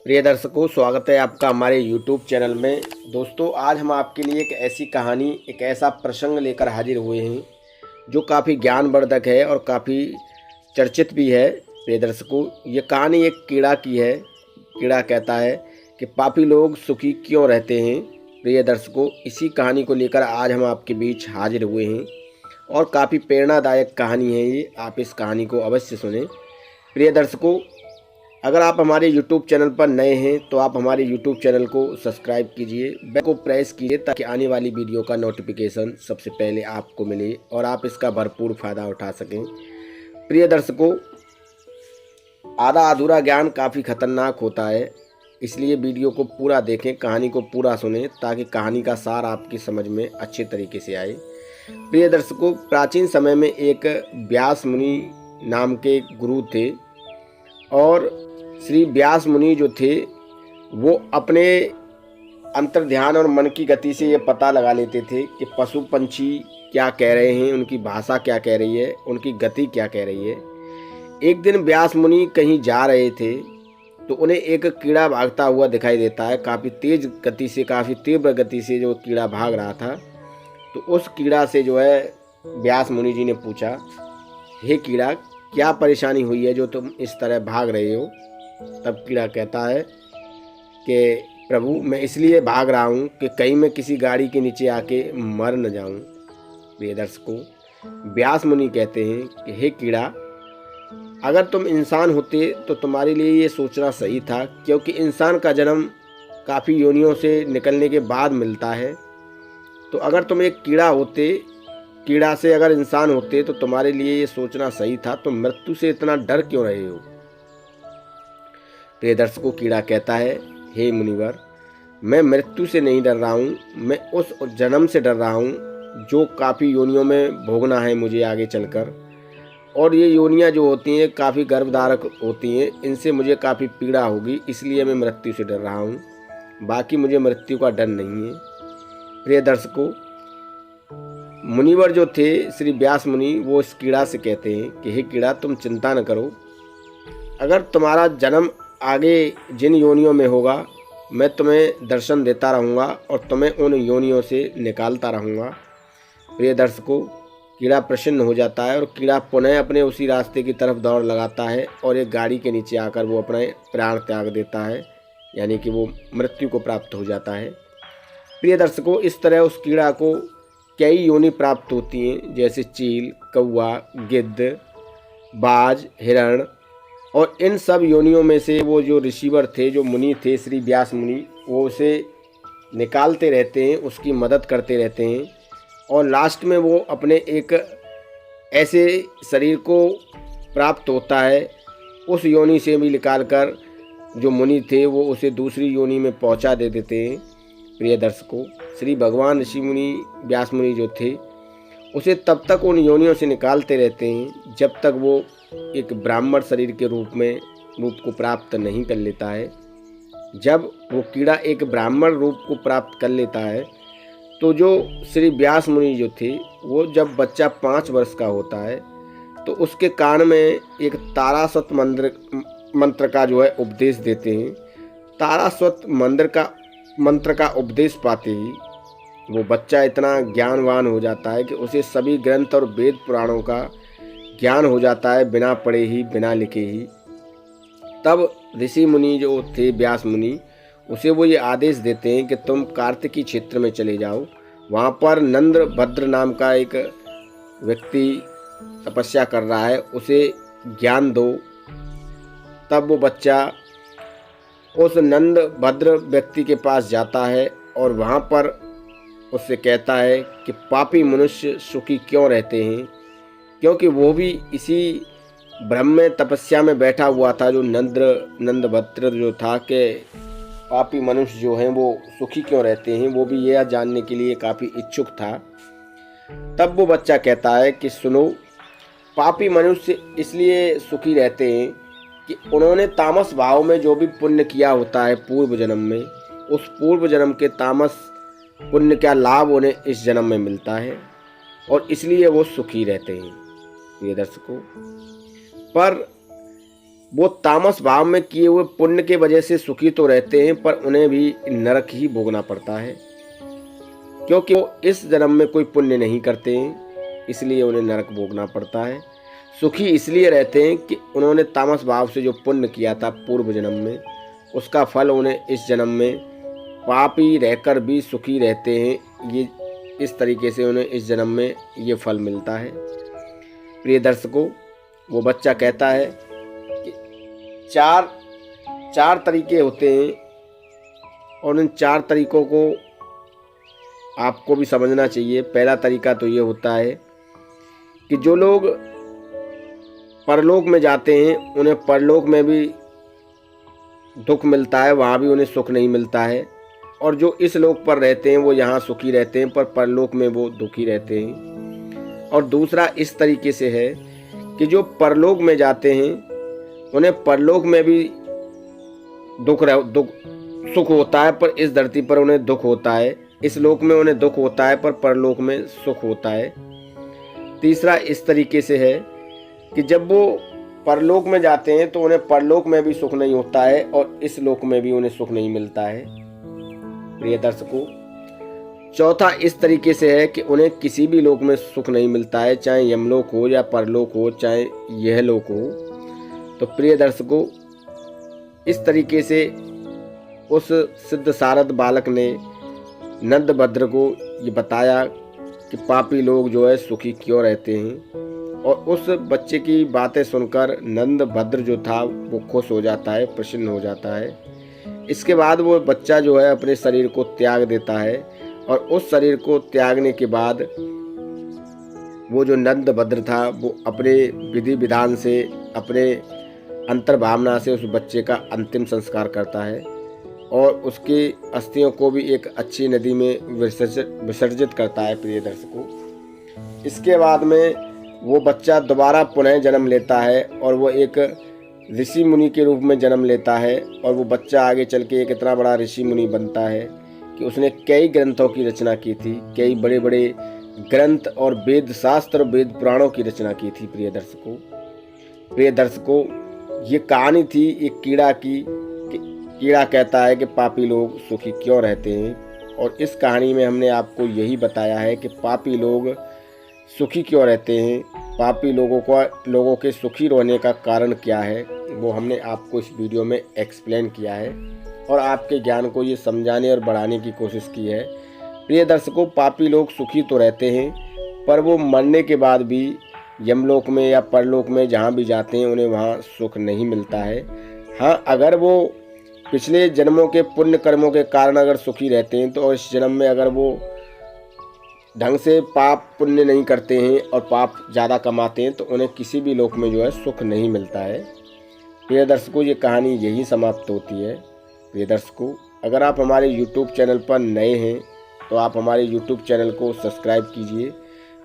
प्रिय दर्शकों, स्वागत है आपका हमारे YouTube चैनल में। दोस्तों, आज हम आपके लिए एक ऐसी कहानी, एक ऐसा प्रसंग लेकर हाजिर हुए हैं जो काफ़ी ज्ञानवर्धक है और काफ़ी चर्चित भी है। प्रिय दर्शकों, ये कहानी एक कीड़ा की है। कीड़ा कहता है कि पापी लोग सुखी क्यों रहते हैं। प्रिय दर्शकों, इसी कहानी को लेकर आज हम आपके बीच हाजिर हुए हैं और काफ़ी प्रेरणादायक कहानी है ये। आप इस कहानी को अवश्य सुनें। प्रिय दर्शकों, अगर आप हमारे YouTube चैनल पर नए हैं तो आप हमारे YouTube चैनल को सब्सक्राइब कीजिए, बेल को प्रेस कीजिए ताकि आने वाली वीडियो का नोटिफिकेशन सबसे पहले आपको मिले और आप इसका भरपूर फ़ायदा उठा सकें। प्रिय दर्शकों, आधा अधूरा ज्ञान काफ़ी खतरनाक होता है, इसलिए वीडियो को पूरा देखें, कहानी को पूरा सुनें ताकि कहानी का सार आपकी समझ में अच्छे तरीके से आए। प्रिय दर्शकों, प्राचीन समय में एक व्यास मुनि नाम के गुरु थे और श्री व्यास मुनि जो थे वो अपने अंतर्ध्यान और मन की गति से ये पता लगा लेते थे कि पशु पंछी क्या कह रहे हैं, उनकी भाषा क्या कह रही है, उनकी गति क्या कह रही है। एक दिन व्यास मुनि कहीं जा रहे थे तो उन्हें एक कीड़ा भागता हुआ दिखाई देता है। काफ़ी तेज गति से, काफ़ी तीव्र गति से जो कीड़ा भाग रहा था। तो उस कीड़ा से जो है व्यास मुनि जी ने पूछा, हे कीड़ा, क्या परेशानी हुई है जो तुम इस तरह भाग रहे हो। तब कीड़ा कहता है कि प्रभु, मैं इसलिए भाग रहा हूँ कि कहीं मैं किसी गाड़ी के नीचे आके मर न जाऊँ। प्रिय दर्शकों, व्यास मुनि कहते हैं कि हे कीड़ा, अगर तुम इंसान होते तो तुम्हारे लिए ये सोचना सही था, क्योंकि इंसान का जन्म काफ़ी योनियों से निकलने के बाद मिलता है। तो अगर तुम एक कीड़ा होते, कीड़ा से अगर इंसान होते तो तुम्हारे लिए ये सोचना सही था, तुम मृत्यु से इतना डर क्यों रहे हो। प्रिय दर्शकों, कीड़ा कहता है, हे मुनिवर, मैं मृत्यु से नहीं डर रहा हूँ, मैं उस जन्म से डर रहा हूँ जो काफ़ी योनियों में भोगना है मुझे आगे चलकर। और ये योनियाँ जो होती हैं काफ़ी गर्भधारक होती हैं, इनसे मुझे काफ़ी पीड़ा होगी, इसलिए मैं मृत्यु से डर रहा हूँ। बाकी मुझे मृत्यु का डर नहीं है। प्रिय दर्शकों, मुनिवर जो थे श्री व्यास मुनि, वो इस कीड़ा से कहते हैं कि हे कीड़ा, तुम चिंता न करो। अगर तुम्हारा जन्म आगे जिन योनियों में होगा, मैं तुम्हें दर्शन देता रहूँगा और तुम्हें उन योनियों से निकालता रहूँगा। प्रिय दर्शकों, कीड़ा प्रसन्न हो जाता है और कीड़ा पुनः अपने उसी रास्ते की तरफ दौड़ लगाता है और एक गाड़ी के नीचे आकर वो अपने प्राण त्याग देता है, यानी कि वो मृत्यु को प्राप्त हो जाता है। प्रिय दर्शकों, इस तरह उस कीड़ा को कई योनि प्राप्त होती हैं, जैसे चील, कौवा, गिद्ध, बाज, हिरण। और इन सब योनियों में से वो जो रिसीवर थे, जो मुनि थे श्री व्यास मुनि, वो उसे निकालते रहते हैं, उसकी मदद करते रहते हैं और लास्ट में वो अपने एक ऐसे शरीर को प्राप्त होता है, उस योनि से भी निकालकर जो मुनि थे वो उसे दूसरी योनि में पहुंचा दे देते हैं। प्रिय दर्शकों, श्री भगवान ऋषि मुनि व्यास मुनि जो थे उसे तब तक उन योनियों से निकालते रहते हैं जब तक वो एक ब्राह्मण शरीर के रूप को प्राप्त नहीं कर लेता है। जब वो कीड़ा एक ब्राह्मण रूप को प्राप्त कर लेता है तो जो श्री व्यास मुनि जो थे वो जब बच्चा 5 वर्ष का होता है तो उसके कान में एक तारास्वत मंत्र का जो है उपदेश देते हैं। तारास्वत मंत्र का उपदेश पाते ही वो बच्चा इतना ज्ञानवान हो जाता है कि उसे सभी ग्रंथ और वेद पुराणों का ज्ञान हो जाता है, बिना पढ़े ही, बिना लिखे ही। तब ऋषि मुनि जो थे व्यास मुनि, उसे वो ये आदेश देते हैं कि तुम कार्तिकी क्षेत्र में चले जाओ, वहाँ पर नंद भद्र नाम का एक व्यक्ति तपस्या कर रहा है, उसे ज्ञान दो। तब वो बच्चा उस नंद भद्र व्यक्ति के पास जाता है और वहाँ पर उससे कहता है कि पापी मनुष्य सुखी क्यों रहते हैं, क्योंकि वो भी इसी ब्रह्म में तपस्या में बैठा हुआ था, जो नंद भद्र जो था कि पापी मनुष्य जो हैं वो सुखी क्यों रहते हैं, वो भी यह जानने के लिए काफ़ी इच्छुक था। तब वो बच्चा कहता है कि सुनो, पापी मनुष्य इसलिए सुखी रहते हैं कि उन्होंने तामस भाव में जो भी पुण्य किया होता है पूर्व जन्म में, उस पूर्व जन्म के तामस पुण्य का लाभ उन्हें इस जन्म में मिलता है और इसलिए वो सुखी रहते हैं। प्रिय दर्शकों, पर वो तामस भाव में किए हुए पुण्य के वजह से सुखी तो रहते हैं, पर उन्हें भी नरक ही भोगना पड़ता है, क्योंकि वो इस जन्म में कोई पुण्य नहीं करते हैं, इसलिए उन्हें नरक भोगना पड़ता है। सुखी इसलिए रहते हैं कि उन्होंने तामस भाव से जो पुण्य किया था पूर्व जन्म में, उसका फल उन्हें इस जन्म में पापी रहकर भी सुखी रहते हैं। ये इस तरीके से उन्हें इस जन्म में ये फल मिलता है। प्रिय दर्शकों, वो बच्चा कहता है कि चार तरीके होते हैं और उन 4 तरीकों को आपको भी समझना चाहिए। पहला तरीका तो ये होता है कि जो लोग परलोक में जाते हैं उन्हें परलोक में भी दुख मिलता है, वहाँ भी उन्हें सुख नहीं मिलता है, और जो इस लोक पर रहते हैं वो यहाँ सुखी रहते हैं, पर परलोक में वो दुखी रहते हैं। और दूसरा इस तरीके से है कि जो परलोक में जाते हैं उन्हें परलोक में भी सुख होता है, पर इस धरती पर उन्हें दुख होता है। इस लोक में उन्हें दुख होता है, पर परलोक में सुख होता है। तीसरा इस तरीके से है कि जब वो परलोक में जाते हैं तो उन्हें परलोक में भी सुख नहीं होता है और इस लोक में भी उन्हें सुख नहीं मिलता है। प्रिय दर्शकों, चौथा इस तरीके से है कि उन्हें किसी भी लोक में सुख नहीं मिलता है, चाहे यमलोक हो या परलोक हो, चाहे यह लोक हो। तो प्रिय दर्शकों, इस तरीके से उस सिद्ध सारद बालक ने नंदभद्र को ये बताया कि पापी लोग जो है सुखी क्यों रहते हैं, और उस बच्चे की बातें सुनकर नंदभद्र जो था वो खुश हो जाता है, प्रसन्न हो जाता है। इसके बाद वो बच्चा जो है अपने शरीर को त्याग देता है, और उस शरीर को त्यागने के बाद वो जो नंदभद्र था वो अपने विधि विधान से, अपने अंतर्भावना से उस बच्चे का अंतिम संस्कार करता है और उसकी अस्थियों को भी एक अच्छी नदी में विसर्जित करता है। प्रिय दर्शकों, इसके बाद में वो बच्चा दोबारा पुनः जन्म लेता है और वो एक ऋषि मुनि के रूप में जन्म लेता है, और वो बच्चा आगे चल के एक इतना बड़ा ऋषि मुनि बनता है कि उसने कई ग्रंथों की रचना की थी, कई बड़े बड़े ग्रंथ और वेद शास्त्र, वेद पुराणों की रचना की थी। प्रिय दर्शकों, ये कहानी थी एक कीड़ा की। कीड़ा कहता है कि पापी लोग सुखी क्यों रहते हैं, और इस कहानी में हमने आपको यही बताया है कि पापी लोग सुखी क्यों रहते हैं, पापी लोगों के सुखी रहने का कारण क्या है, वो हमने आपको इस वीडियो में एक्सप्लेन किया है और आपके ज्ञान को ये समझाने और बढ़ाने की कोशिश की है। प्रिय दर्शकों, पापी लोग सुखी तो रहते हैं, पर वो मरने के बाद भी यमलोक में या परलोक में जहाँ भी जाते हैं उन्हें वहाँ सुख नहीं मिलता है। हाँ, अगर वो पिछले जन्मों के पुण्य कर्मों के कारण अगर सुखी रहते हैं तो इस जन्म में अगर वो ढंग से पाप पुण्य नहीं करते हैं और पाप ज़्यादा कमाते हैं तो उन्हें किसी भी लोक में जो है सुख नहीं मिलता है। प्रिय दर्शकों, ये कहानी यही समाप्त होती है। प्रिय दर्शकों, अगर आप हमारे YouTube चैनल पर नए हैं तो आप हमारे YouTube चैनल को सब्सक्राइब कीजिए,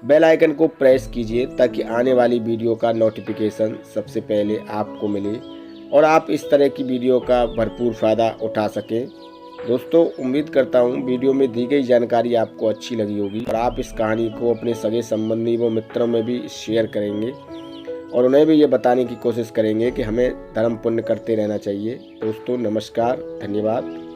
बेल आइकन को प्रेस कीजिए ताकि आने वाली वीडियो का नोटिफिकेशन सबसे पहले आपको मिले और आप इस तरह की वीडियो का भरपूर फ़ायदा उठा सकें। दोस्तों, उम्मीद करता हूँ वीडियो में दी गई जानकारी आपको अच्छी लगी होगी और आप इस कहानी को अपने सगे संबंधी व मित्रों में भी शेयर करेंगे और उन्हें भी ये बताने की कोशिश करेंगे कि हमें धर्म पुण्य करते रहना चाहिए। दोस्तों, नमस्कार, धन्यवाद।